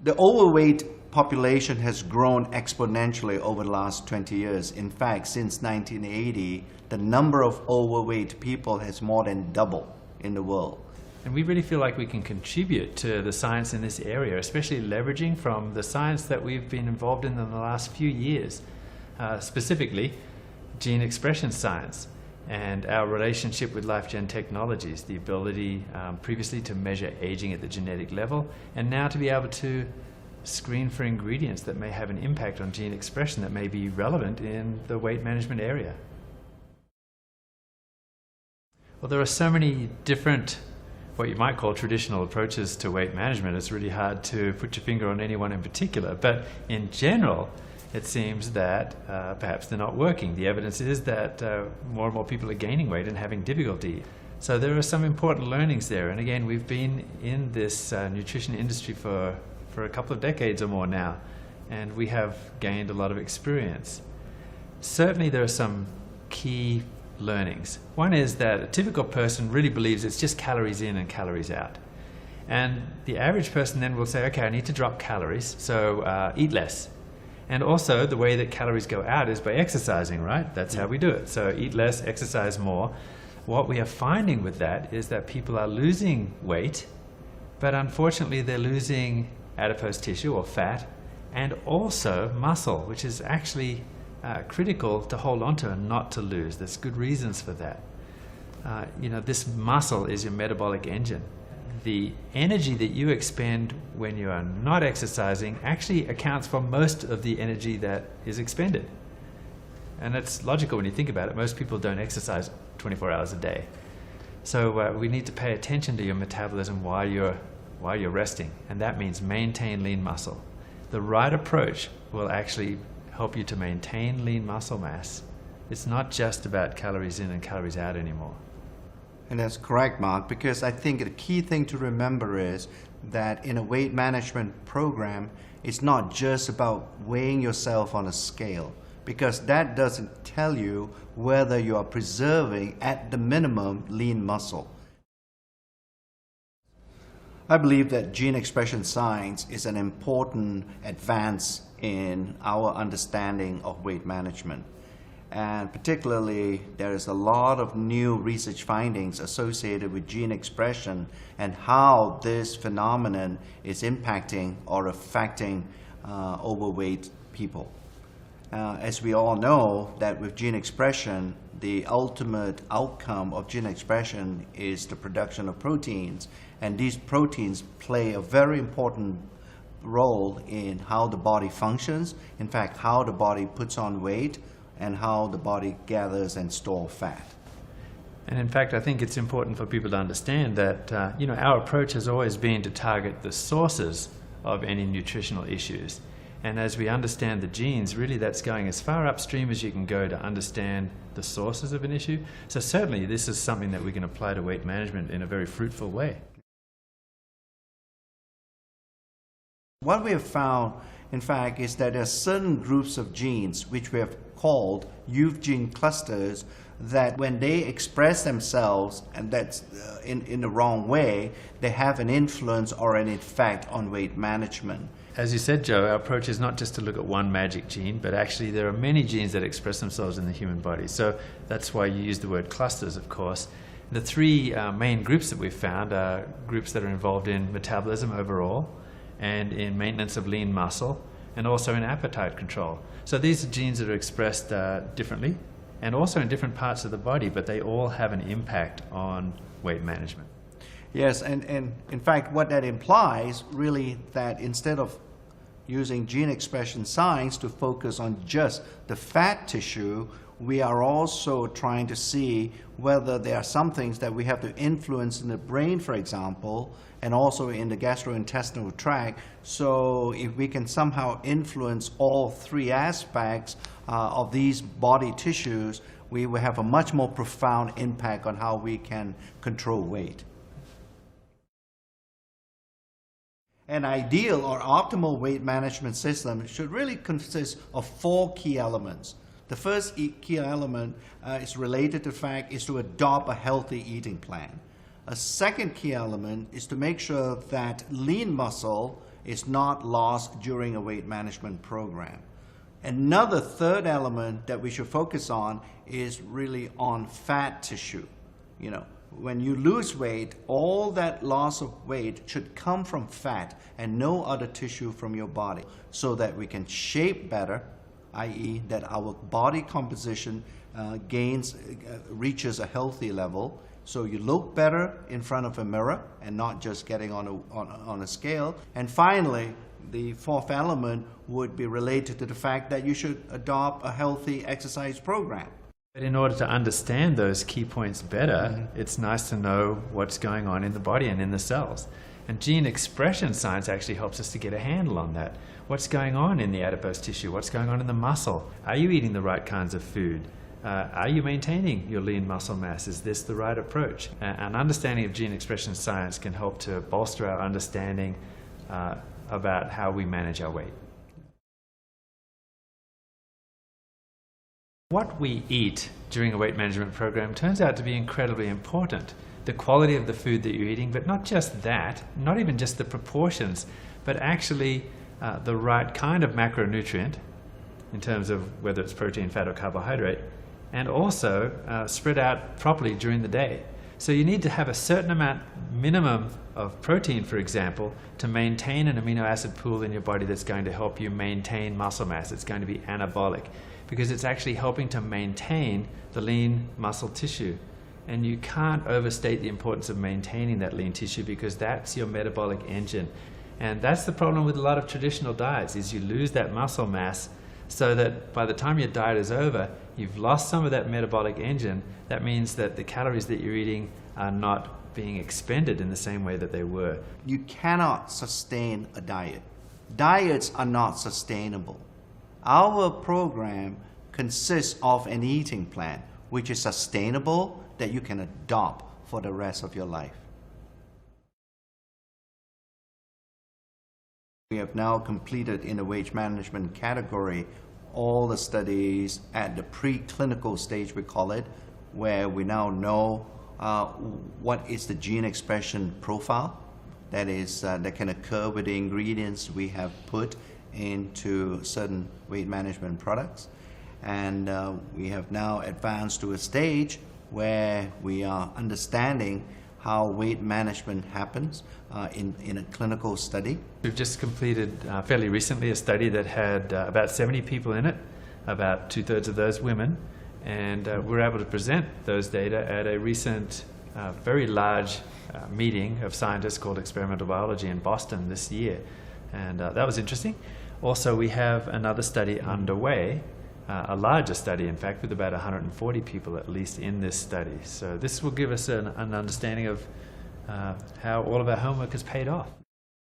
The overweight population has grown exponentially over the last 20 years. In fact, since 1980, the number of overweight people has more than doubled in the world. And we really feel like we can contribute to the science in this area, especially leveraging from the science that we've been involved in the last few years, specifically gene expression science and our relationship with LifeGen Technologies, the ability previously to measure aging at the genetic level, and now to be able to screen for ingredients that may have an impact on gene expression that may be relevant in the weight management area. Well, there are so many different, what you might call traditional approaches to weight management. It's really hard to put your finger on any one in particular, but in general, it seems that perhaps they're not working. The evidence is that more and more people are gaining weight and having difficulty. So there are some important learnings there. And again, we've been in this nutrition industry for a couple of decades or more now, and we have gained a lot of experience. Certainly there are some key learnings. One is that a typical person really believes it's just calories in and calories out. And the average person then will say, okay, I need to drop calories, so eat less. And also the way that calories go out is by exercising, right? That's how we do it. So eat less, exercise more. What we are finding with that is that people are losing weight, but unfortunately they're losing adipose tissue or fat, and also muscle, which is actually critical to hold on to and not to lose. There's good reasons for that. This muscle is your metabolic engine. The energy that you expend when you are not exercising actually accounts for most of the energy that is expended. And it's logical when you think about it. Most people don't exercise 24 hours a day. So we need to pay attention to your metabolism while you're resting, and that means maintain lean muscle. The right approach will actually help you to maintain lean muscle mass. It's not just about calories in and calories out anymore. And that's correct, Mark, because I think the key thing to remember is that in a weight management program, it's not just about weighing yourself on a scale, because that doesn't tell you whether you are preserving at the minimum lean muscle. I believe that gene expression science is an important advance in our understanding of weight management. And particularly, there is a lot of new research findings associated with gene expression and how this phenomenon is impacting or affecting overweight people. As we all know, that with gene expression, the ultimate outcome of gene expression is the production of proteins. And these proteins play a very important role in how the body functions, in fact, how the body puts on weight, and how the body gathers and stores fat. And in fact, I think it's important for people to understand that our approach has always been to target the sources of any nutritional issues. And as we understand the genes, really that's going as far upstream as you can go to understand the sources of an issue. So certainly this is something that we can apply to weight management in a very fruitful way. What we have found, in fact, is that there are certain groups of genes which we have called youth gene clusters that when they express themselves, and that's in the wrong way, they have an influence or an effect on weight management. As you said, Joe, our approach is not just to look at one magic gene, but actually there are many genes that express themselves in the human body. So that's why you use the word clusters, of course. The three main groups that we've found are groups that are involved in metabolism overall, and in maintenance of lean muscle, and also in appetite control. So these are genes that are expressed differently, and also in different parts of the body, but they all have an impact on weight management. Yes, and in fact what that implies really that instead of using gene expression science to focus on just the fat tissue, we are also trying to see whether there are some things that we have to influence in the brain, for example, and also in the gastrointestinal tract. So if we can somehow influence all three aspects of these body tissues, we will have a much more profound impact on how we can control weight. An ideal or optimal weight management system should really consist of 4 key elements. The first key element is related to the fact is to adopt a healthy eating plan. A second key element is to make sure that lean muscle is not lost during a weight management program. Another third element that we should focus on is really on fat tissue. You know, when you lose weight, all that loss of weight should come from fat and no other tissue from your body, so that we can shape better, i.e. that our body composition reaches a healthy level, so you look better in front of a mirror and not just getting on a scale. And finally, the fourth element would be related to the fact that you should adopt a healthy exercise program. But in order to understand those key points better, it's nice to know what's going on in the body and in the cells. And gene expression science actually helps us to get a handle on that. What's going on in the adipose tissue? What's going on in the muscle? Are you eating the right kinds of food? Are you maintaining your lean muscle mass? Is this the right approach? An understanding of gene expression science can help to bolster our understanding about how we manage our weight. What we eat during a weight management program turns out to be incredibly important. The quality of the food that you're eating, but not just that, not even just the proportions, but actually the right kind of macronutrient in terms of whether it's protein, fat, or carbohydrate, and also spread out properly during the day. So you need to have a certain amount minimum of protein, for example, to maintain an amino acid pool in your body that's going to help you maintain muscle mass. It's going to be anabolic because it's actually helping to maintain the lean muscle tissue. And you can't overstate the importance of maintaining that lean tissue, because that's your metabolic engine. And that's the problem with a lot of traditional diets, is you lose that muscle mass, so that by the time your diet is over, you've lost some of that metabolic engine. That means that the calories that you're eating are not being expended in the same way that they were. You cannot sustain a diet. Diets are not sustainable. Our program consists of an eating plan which is sustainable, that you can adopt for the rest of your life. We have now completed in the weight management category all the studies at the preclinical stage, we call it, where we now know what is the gene expression profile that can occur with the ingredients we have put into certain weight management products. And we have now advanced to a stage where we are understanding how weight management happens in a clinical study. We've just completed fairly recently a study that had about 70 people in it, about 2/3 of those women, and we're able to present those data at a recent very large meeting of scientists called Experimental Biology in Boston this year, and that was interesting. Also, we have another study underway, a larger study, in fact, with about 140 people at least in this study. So this will give us an understanding of how all of our homework has paid off.